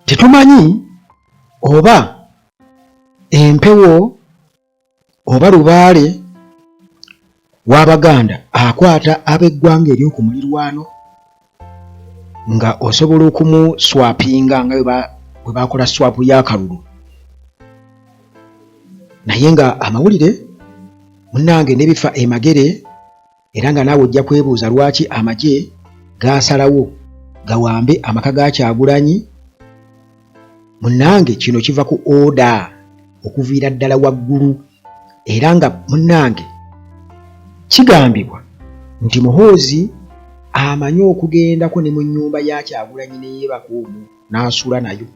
tetumanyi oba empewo oba lubaale w'Abaganda akwata ab'eggwanga ery'okumulirwano nga osobola okumuswapinga nga bwe bakola swapu y'akalulu. Naye nga amawulire munnange n'ebifa emagere, era nga naawe ojja kwebuuza lwaki amagye gaasalawo gawambe amaka ga Kyagulanyi. Munnange kino kiva ku oda okuviira ddala waggulu, era nga munnange kigambibwa nti Muhoozi amanyi okugendako ne mu nnyumba ya Kyagulanyi ne yeebaka omwo n'asula nayo.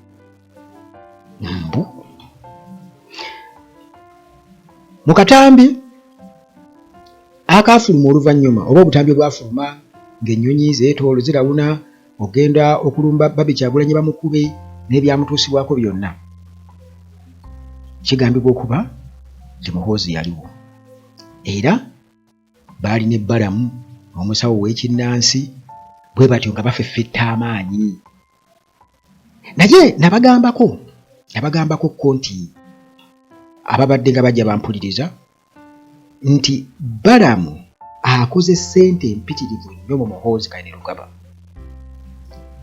Mu katambi akaafuluma oluvannyuma oba obutambi bwafuluma ng'ennyonyi zeetoolo zirawuna ogenda okulumba Babi Kyagulanyi bamukube n'ebyamutuusibwako byonna, kigambibwa okuba nti Muhoozi yaliwo, era baali ne Balamu omusawo w'ekinnansi, bwe batyo nga bafeffetta amaanyi. Naye nabagambako ko nti ababadde nga bajja bampuliriza nti Balamu akoze ssente empitirivu nnyo mu Muhoozi Kainerugaba.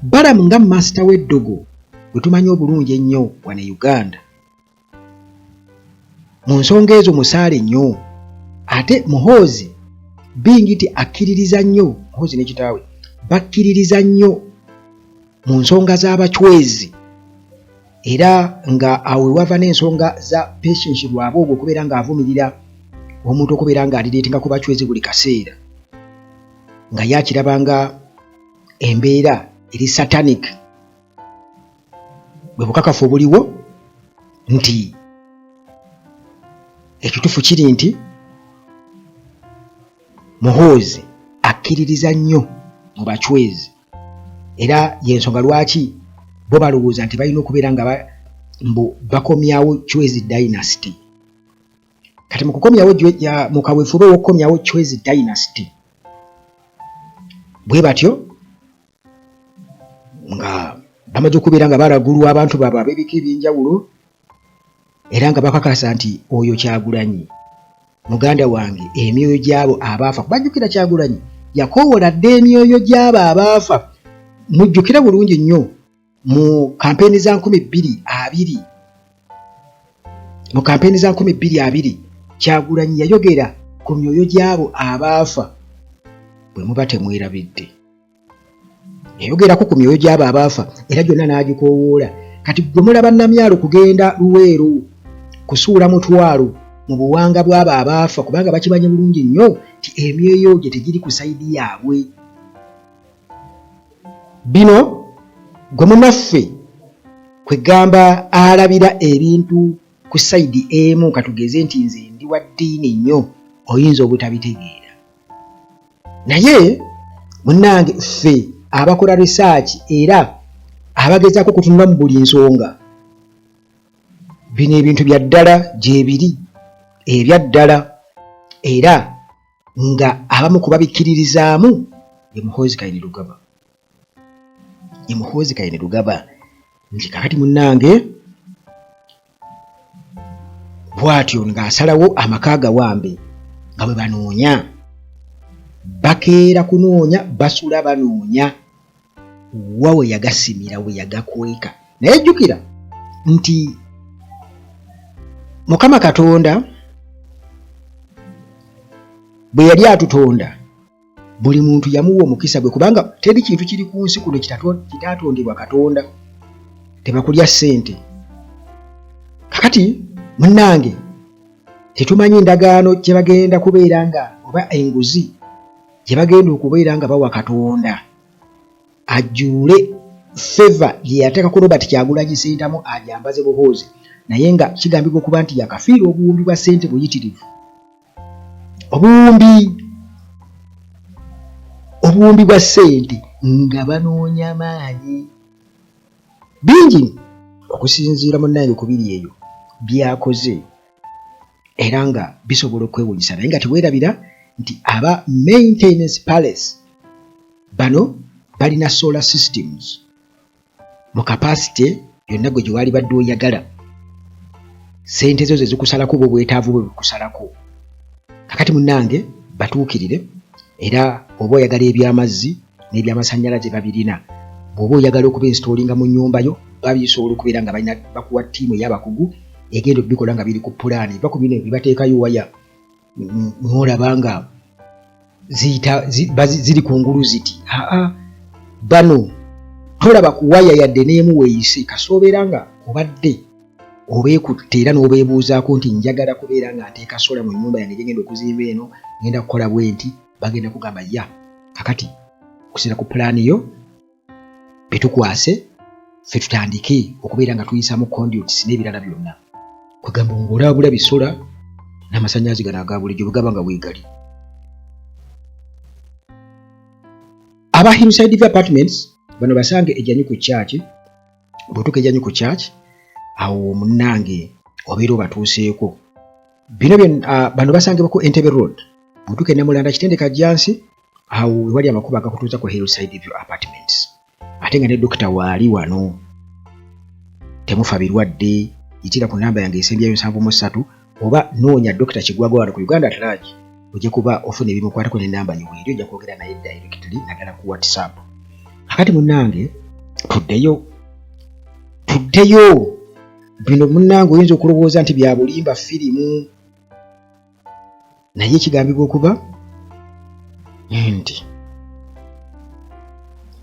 Balamu nga masita w'eddogo gwe tumanyi obulungi ennyo wano e Uganda, mu nsonga ezo musaale nnyo, ate Muhoozi bingiti akkiririza nnyo, Muhoozi ne kitaawe bakkiririza nnyo mu nsonga z'abachwezi, era nga awo wava n'ensonga za patience lwaba ogwo okubeera ng'avumirira omuntu okubeera ng'alireetinga ku bachwezi buli kaseera, nga yakirabanga embeera eri satanic. Bwe bukakafu obuliwo nti ekituufu kiri nti Muhoozi akkiririza nnyo mu bachwezi, era yensonga lwaki bo balowooza nti balina okubeera nga bakomyawo Chwezi dynasty. Kati mu kukomyawo mu kaweefube w'okukomyawo Chwezi dynasty, bwe batyo nga bamaze okubeera nga balagulwa abantu baabwe ab'ebika eby'enjawulo, era nga bakakasa nti oyo Kyagulanyi muganda wange, emyoyo gy'abo abaafa. Kubajjukira Kyagulanyi yakoowola dda emyoyo gy'abo abaafa. Mujjukira bulungi nnyo mu kampeyini za 2020, mu kampeyini za 2020 Kyagulanyi yayogera ku myoyo gy'abo abaafa. Bwe muba temwerabidde, yayogerako ku myoyo gy'abo abaafa, era gyonna n'agikoowoola. Kati gwe mulaba Namyalo kugenda Luweero kusuula mutwalo mu buwanga bw'abo abaafa, kubanga bakimanyi bulungi nnyo nti emyoyo gye tegiri ku sayidi yaabwe. Bino gwe munaffe kwegamba alabira ebintu ku sayidi emu, katugeze nti nze ndi wa ddiini nnyo, oyinza obutabitegeera. Naye munnange ffe abakola research era abagezaako kutunula mu buli nsonga, bino ebintu bya ddala gye biri, ebya ddala, era nga abamu kubabikkiririzaamu ye Muhoozi Kainerugaba. Ye Muhoozi Kainerugaba nti kakati munnange bw'atyo ng'asalawo amaka gawambe, nga bwe banoonya, bakeera kunoonya, basula banoonya wa we yagasimira, we yagakweka. Naye jjukira nti Mukama Katonda bwe yali atutonda, buli muntu yamuwa omukisa gwe, kubanga teri kintu kiri ku nsi kuno kitatondebwa Katonda. Tebakulya ssente. Kakati munnange tetumanyi ndagaano gye bagenda kubeera nga, oba enguzi gye bagenda okubeera nga bawa Katonda ajjule favor gye yateekako Robert Kyagulanyi Ssentamu agyambaze Muhoozi, naye nga kigambibwa okuba nti yakafiira obuwumbi bwa ssente buyitirivu. Obuwumbi bwa ssente nga banoonya maanyi bingi okusinziira munnange ku biri eyo byakoze, era nga bisobola okwewunyisa. Naye nga teweerabira nti aba Maintenance Palace bano balina solar systems mu capacity yonna gwe gyewali badde oyagala sente zo ze zikusalako bwe bwetaavu bwe bikusalako. Kakati munnange batuukirire, era oba oyagala ebyamazzi n'ebyamasannyalaze babirina. Bw'oba oyagala okubinstallinga mu nnyumba yo babisobola okubeera nga balina bakuwa ttiimu ey'abakugu egenda okubikola nga biri ku pulaani. Ba ku bino bibateekayo waya n'olaba nga ziri kungulu ziti. Bano tolaba ku waya yadde n'emu weeyise kasoobeera nga obadde obeekutte era n'obeebuuzaako nti njagala kubeera nga nteeka sola mu nnyumba yange gyengenda okuzimba eno, ngenda kukola bwe nti, bagenda kugamba ya kakati okusinziira ku pulaani yo bitukwase ffe tutandike okubeera nga tuyisaamu conduits n'ebirala byonna. Kwegamba ng'olabula bisola n'amasannyalaze gano aga bulijjo bwe gaba nga weegali. Aba Hillside View Apartments bano basange ejjanyu ku church. Bw'otuuka ejjanyu ku church awo munnange obeera obatuuseeko. Bano basangibwako Entebbe Road. Bw'otuuka e Namulanda kitendeka Jansi awo wali amakubo agakutuuza ku Hillside View Apartments. Ate nga ne Dokita waali wano. Temufa birwadde, yitira ku namba yange esembyayo 73 oba noonya Dokita Kigwagwa wano ku Uganda Atlagi. Ojja kuba ofuna ebimukwatako n'ennamba nyiweeri, ojja kwogera naye directly naddala ku WhatsApp. Kakati munnange tuddeyo. Bino munnange oyinza okulowooza nti bya bulimba firimu, naye ekigambibwa okuba nti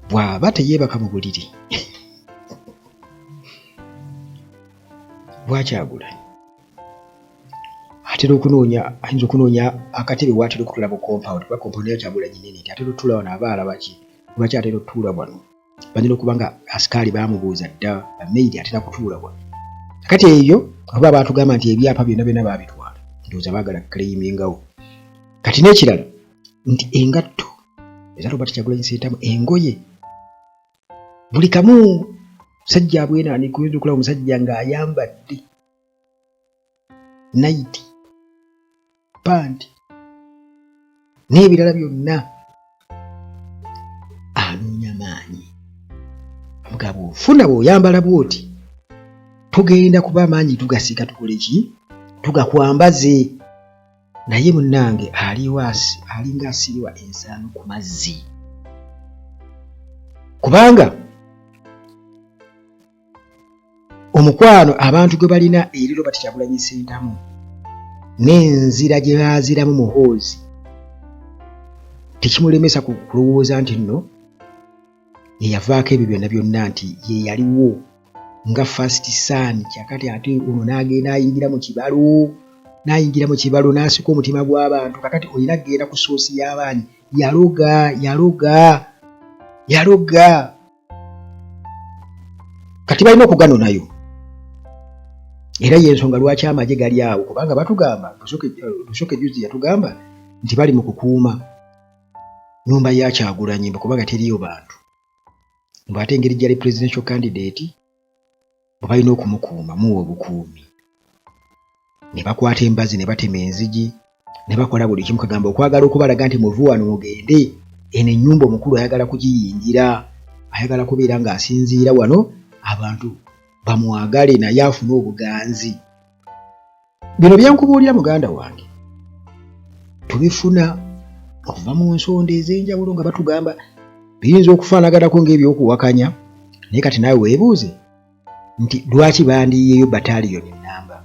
bw'aba teyeebaka mu buliri bwakyagula atera ayinza okunoonya akatebe w'atera okutula mu compound, kuba compound ya Kyagulanyi nene nti atera otuula wano aba alaba ki, lwaki atera otuula wano. Banyina okuba nga asikaali baamubuuza dda, bameiri atera kutuula wano. Kati ebyo oba baatugamba nti ebyapa byonna baabitwala, ndowooza baagala claimingawo. Kati n'ekirala nti engatto eza Robert Kyagulanyi Ssentamu, engoye buli kamu musajja abwenaani kuyinza okulaba omusajja ng'ayambadde naiti, panti n'ebirala byonna anoonya maanyi. Amugamba ofuna bw'oyambala bw'oti tugenda kuba amaanyi tugasika tukole ki? Tugakwambaze. Naye munnange alinga asirwa ensaano ku mazzi. Kubanga omukwano abantu gwe balina eri Robert Kyagulanyi Ssentamu n'enzira gye baaziramu muhoozi tekimulemesa kulowooza nti nno ye yavaako ebyo byonna nti ye yaliwo nga first son. Kyakati ate ono n'agenda ayingira mu kibalo n'asika omutima gw'abantu. Kakati olina kgenda ku soosi y'abaani yaloga. Kati balina okuganonayo. Era y'ensonga lwaki amagye gali awo, kubanga batugamba Lushoke Juzi yatugamba nti bali mu kukuuma nnyumba ya Kyagulanyi kubanga teriyo bantu. Ate engeri gyali presidential candidate bwe balina okumukuuma muwa obukuumi. Ne bakwata embazi ne batema enzigi ne bakola buli kimu. Kagamba okwagala okubalaga nti muvu wano mugende, eno ennyumba omukulu ayagala kugiyingira, ayagala kubeera ng'asinziira wano abantu bamwagale naye afune obuganzi. Bino byankubuulira muganda wange tubifuna okuva mu nsonda ez'enjawulo nga batugamba biyinza okufaanaganako ng'ebyokuwakanya, naye kati naawe weebuuze nti lwaki bandiyeeyo bataliyoni ennamba?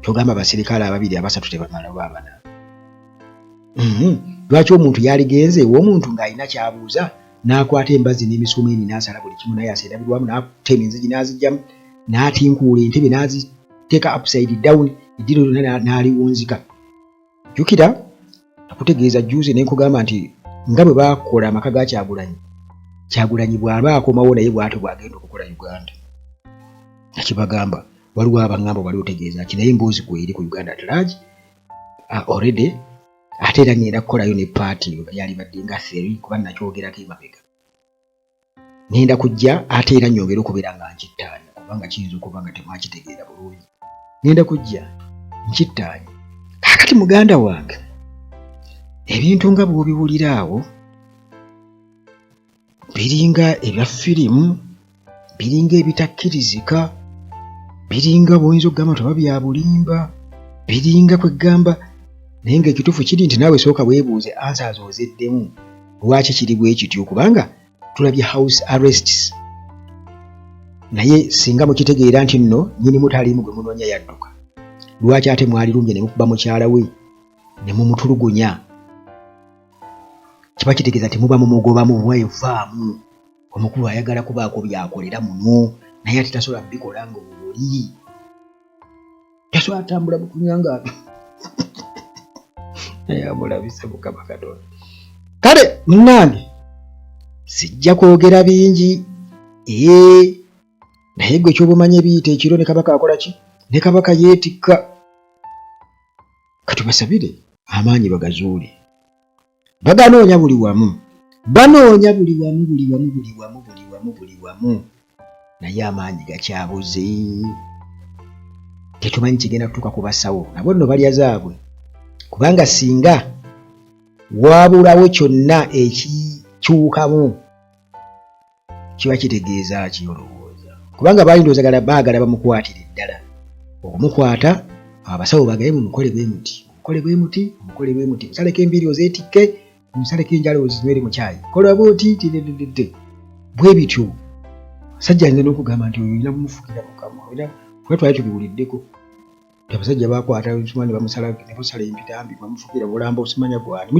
Togamba abaserikale ababiri abasatu tebamala baabana. Lwaki omuntu yaligenze omuntu ng'alina kyabuuza n'akwata embazi n'emisumeeni n'asala buli kimu, naye aseerabirwamu n'atema enzigi n'azigyamu n'atinkuula entebe n'aziteeka upside down, eddiro lyonna n'aliwonzika. Jjukira nakutegeeza juuzi ne nkugamba nti nga bwe baakola amaka ga Kyagulanyi bw'aba akomawo naye bw'atyo bw'agenda okukola Uganda. Nakibagamba waliwo abaŋŋamba wali otegeeza ki, naye emboozi kweri ku Uganda Atlagi already. Ate era ngenda kukolayo ne paati yali badde nga theory kuba nakyogerako emabega. Ngenda kujja ate era nyongera okubeera nga nkittaanya kubanga kiyinza okuba nga temwakitegeera bulungi. Ngenda kujja nkittaanya. Kakati muganda wange ebintu nga bw'obiwulira awo biringa ebya firimu biringa ebitakkirizika, biringa bw'oyinza okugamba nti oba bya bulimba, biringa kwegamba naye ng'ekituufu kiri nti naawe sooka weebuuze answers ozeddemu lwaki kiri bwe kityo kubanga tulabye house arrests naye singa mukitegeera nti nno nnyini mutaliimu gwe munoonya yadduka lwaki ate mwalirumbye ne mukuba mukyala we ne mumutulugunya kiba kitegeeza nti muba mumugobamu bwevaamu omukulu ayagala kubaako byakolera muno naye ate tasobola kubikola nga obuli tasobola atambula bukunyanga naye amulabise Mukama Katonda. Kale munnange sijja kwogera bingi naye gwe ky'obumanya ebiyita ekiro ne kabaka akola ki ne kabaka yeetikka katubasabire amaanyi bagazuule baganoonya buli wamu banoonya buli wamu naye amaanyi gakyabuze tetumanyi kigenda kutuuka ku basawo nabo nno balya zaabwe kubanga singa wabulawo kyonna ekikyukamu kiba kitegeeza ki olowooza kubanga balindooza baagala bamukwatire ddala okumukwata abasawo bagaye mumukole bwe muti musaleko embiri ozeetikke musaleko enjala ozinywere mu kyayi kola bwoti tidededede bwe bityo abasajja alina n'okugamba nti oyina kumufukira Mukama kuba twali tubiwuliddeko abasajja bakwata omusumaani bamusala empitambi bamufukira bulamba osimanya gwani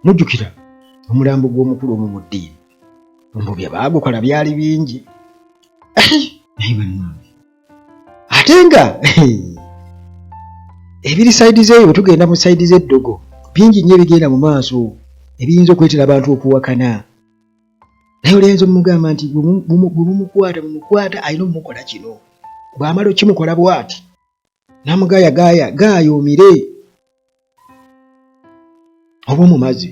mujjukira omulambo gw'omukulu omu mu ddiini omubya baagukola byali bingi naye bannange ate nga ebiri sayidi zeeyo bwe tugenda mu sayidi z'eddogo bingi nnyo ebigenda mu maaso ebiyinza okwetera abantu okuwakana naye oluyinza omugamba nti mumukwata alina omumukola kino bw'amala okimukola bw'ati namugaaya gaayuumire oba omumazi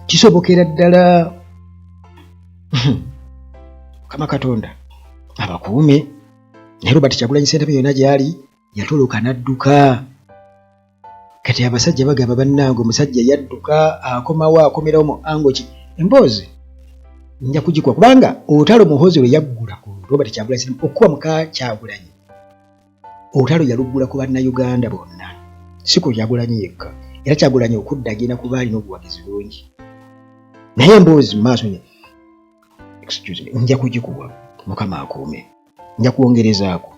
kisobokera ddala Mukama Katonda abakuume naye Robert Kyagulanyi Ssentamu yonna gy'ali yatoloka n'adduka kati abasajja bagamba bannange omusajja yadduka akomawo akomerawo mu ango ki emboozi nja kugikuwa kubanga olutalo muhozi lwe yaggula ku Robert Kyagulanyi Ssentamu okuba muka Kyagulanyi olutalo yaluggula ku bannayuganda bonna si ku Kyagulanyi yekka era Kyagulanyi okudda agenda kuba alina obuwagizi bungi naye emboozi mu maaso nja kugikuwa Mukama akuume nja kwongerezaako